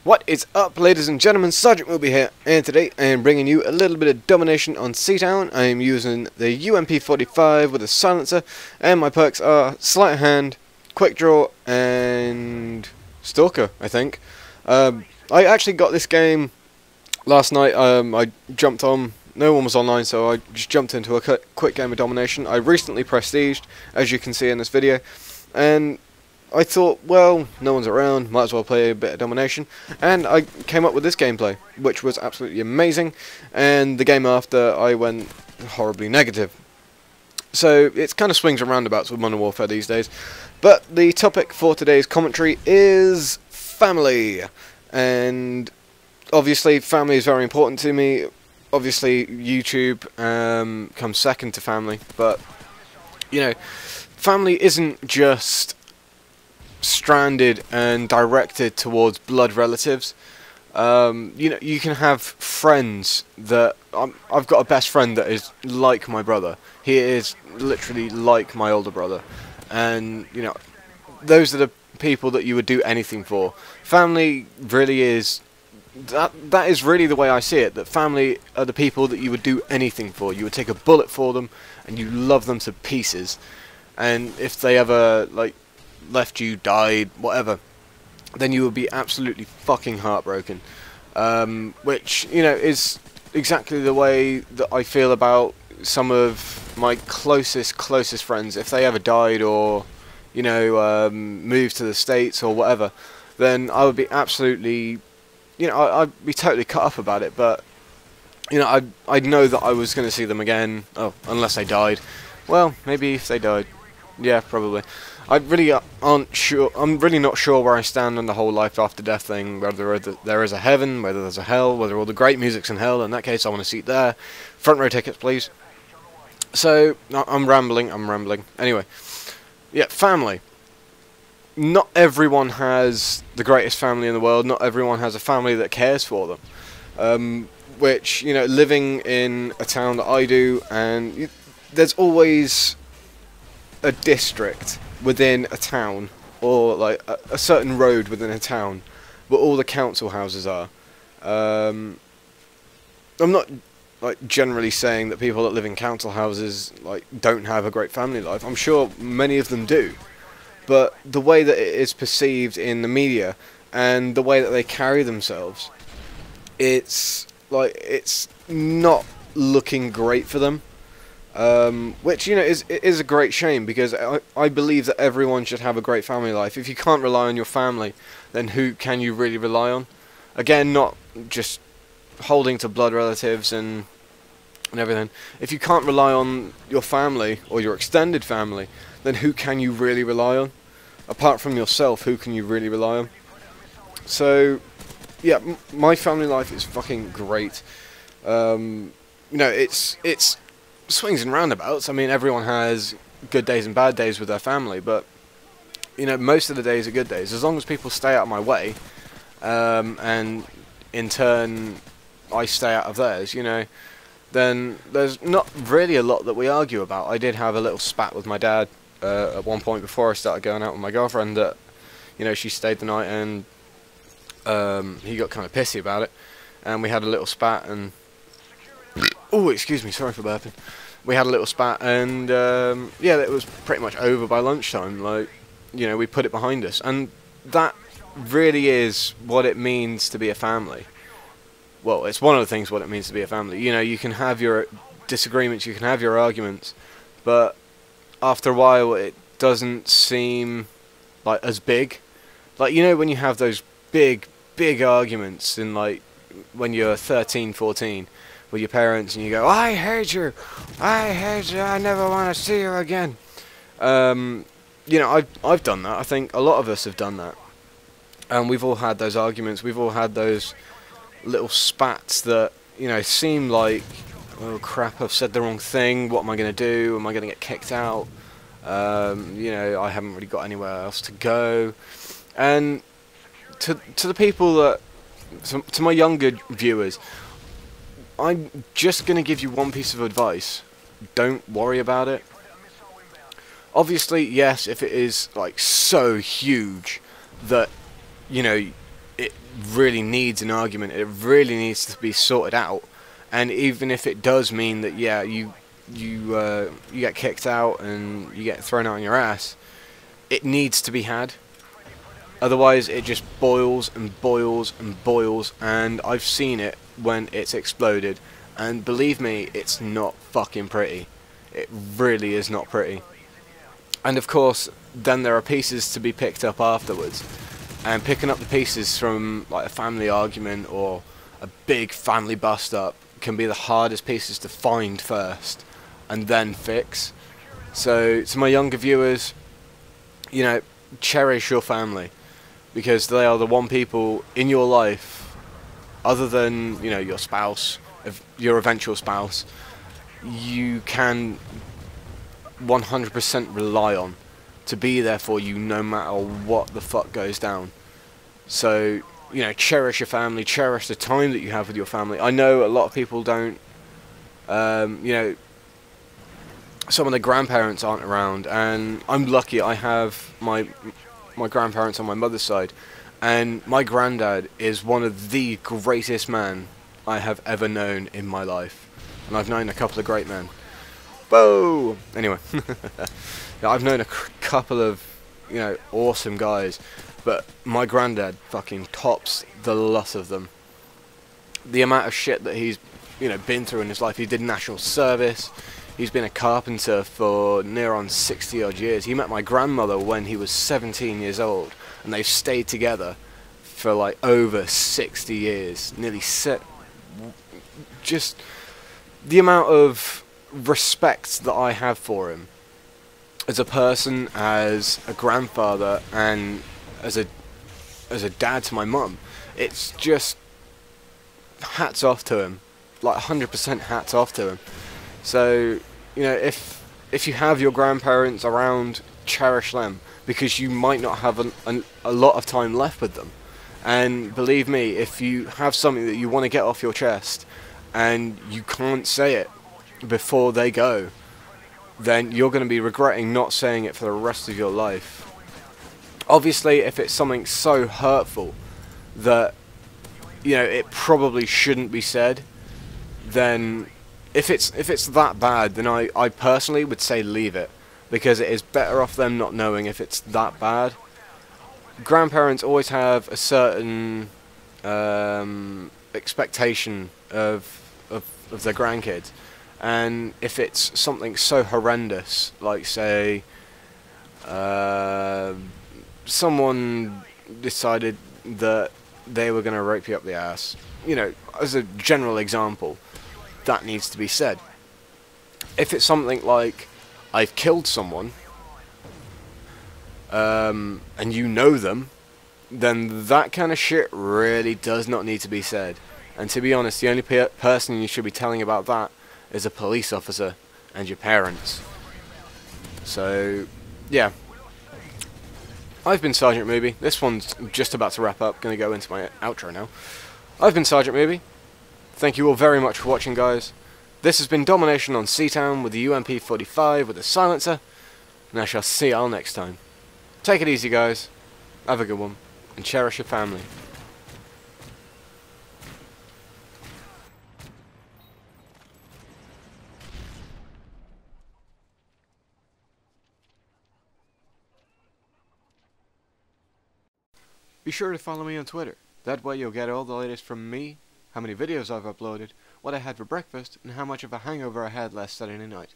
What is up, ladies and gentlemen? Sgt Mooby here, and today I am bringing you a little bit of domination on Seatown. I am using the UMP-45 with a silencer, and my perks are Sleight of Hand, Quick Draw, and Stalker, I think. I actually got this game last night. I jumped on, no one was online, so I just jumped into a quick game of domination. I recently prestiged, as you can see in this video, and I thought, well, no one's around, might as well play a bit of domination, and I came up with this gameplay, which was absolutely amazing, and the game after I went horribly negative. So it's kind of swings and roundabouts with Modern Warfare these days, but the topic for today's commentary is family, and obviously family is very important to me. Obviously YouTube comes second to family, but you know, family isn't just stranded and directed towards blood relatives. You know, you can have friends that I've got a best friend that is like my brother. He is literally like my older brother, and you know, those are the people that you would do anything for. Family really is that is really the way I see it. That family are the people that you would do anything for. You would take a bullet for them, and you love them to pieces. And if they ever like left you, died, whatever, then you would be absolutely fucking heartbroken. Which, you know, is exactly the way that I feel about some of my closest friends. If they ever died or, you know, moved to the States or whatever, then I would be absolutely, you know, I'd be totally cut up about it. But, you know, I'd know that I was going to see them again, unless they died. Well, maybe if they died. Yeah, probably. I really aren't sure. I'm really not sure where I stand on the whole life after death thing. Whether there is a heaven, whether there's a hell, whether all the great music's in hell. In that case, I want a seat there. Front row tickets, please. So I'm rambling. Anyway, yeah, family. Not everyone has the greatest family in the world. Not everyone has a family that cares for them. Which, you know, living in a town that I do, and there's always a district within a town, or like a certain road within a town, where all the council houses are. I'm not like generally saying that people that live in council houses like don't have a great family life. I'm sure many of them do, but the way that it is perceived in the media and the way that they carry themselves, it's not looking great for them. Which, you know, is a great shame, because I believe that everyone should have a great family life. If you can't rely on your family, then who can you really rely on? Again, not just holding to blood relatives and everything. If you can't rely on your family or your extended family, then who can you really rely on? Apart from yourself, who can you really rely on? So, yeah, my family life is fucking great. You know, it's swings and roundabouts. I mean, everyone has good days and bad days with their family, but you know, most of the days are good days, as long as people stay out of my way, and in turn I stay out of theirs, you know, then there's not really a lot that we argue about. I did have a little spat with my dad at one point before I started going out with my girlfriend, that, you know, she stayed the night, and he got kind of pissy about it, and we had a little spat, and oh, excuse me, sorry for burping. We had a little spat, and yeah, it was pretty much over by lunchtime. Like, you know, we put it behind us, and that really is what it means to be a family. Well, it's one of the things what it means to be a family. You know, you can have your disagreements, you can have your arguments, but after a while it doesn't seem like as big. Like, you know, when you have those big arguments in, like, when you're 13, 14, with your parents, and you go, I hate you, I never want to see you again. You know, I've done that. I think a lot of us have done that, and we've all had those arguments. We've all had those little spats that, you know, seem like, oh crap, I've said the wrong thing, what am I going to do, am I going to get kicked out, you know, I haven't really got anywhere else to go. And to the people that, to my younger viewers, I'm just going to give you one piece of advice. Don't worry about it. Obviously, yes, if it is like so huge that, you know, it really needs an argument. It really needs to be sorted out. And even if it does mean that, yeah, you get kicked out and you get thrown out on your ass, it needs to be had. Otherwise, it just boils and boils and boils, and I've seen it when it's exploded. And believe me, it's not fucking pretty. It really is not pretty. And of course, then there are pieces to be picked up afterwards. And picking up the pieces from like a family argument or a big family bust up can be the hardest pieces to find first and then fix. So to my younger viewers, you know, cherish your family, because they are the one people in your life, other than, you know, your spouse, your eventual spouse, you can 100% rely on to be there for you no matter what the fuck goes down. So, you know, cherish your family, cherish the time that you have with your family. I know a lot of people don't, you know, some of the grandparents aren't around, and I'm lucky I have my grandparents on my mother's side, and my granddad is one of the greatest men I have ever known in my life, and I've known a couple of great men. Whoa! Anyway, yeah, I've known a couple of, you know, awesome guys, but my granddad fucking tops the lot of them. The amount of shit that he's, you know, been through in his life. He did national service. He's been a carpenter for near on 60 odd years. He met my grandmother when he was 17 years old, and they've stayed together for like over 60 years, nearly set. Just the amount of respect that I have for him as a person, as a grandfather, and as a dad to my mum. It's just hats off to him, like 100% hats off to him. So, you know, if you have your grandparents around, cherish them, because you might not have a lot of time left with them. And believe me, if you have something that you want to get off your chest and you can't say it before they go, then you're going to be regretting not saying it for the rest of your life. Obviously, if it's something so hurtful that, you know, it probably shouldn't be said, then if it's that bad, then I personally would say leave it, because it is better off them not knowing if it's that bad. Grandparents always have a certain expectation of their grandkids, and if it's something so horrendous, like say someone decided that they were going to rape you up the ass, you know, as a general example, that needs to be said. If it's something like, I've killed someone, and you know them, then that kind of shit really does not need to be said. And to be honest, the only person you should be telling about that is a police officer and your parents. So, yeah. I've been Sgt Mooby. This one's just about to wrap up. Gonna go into my outro now. I've been Sgt Mooby. Thank you all very much for watching, guys. This has been Domination on Seatown with the UMP-45 with a silencer, and I shall see y'all next time. Take it easy, guys. Have a good one, and cherish your family. Be sure to follow me on Twitter. That way you'll get all the latest from me, how many videos I've uploaded, what I had for breakfast, and how much of a hangover I had last Saturday night.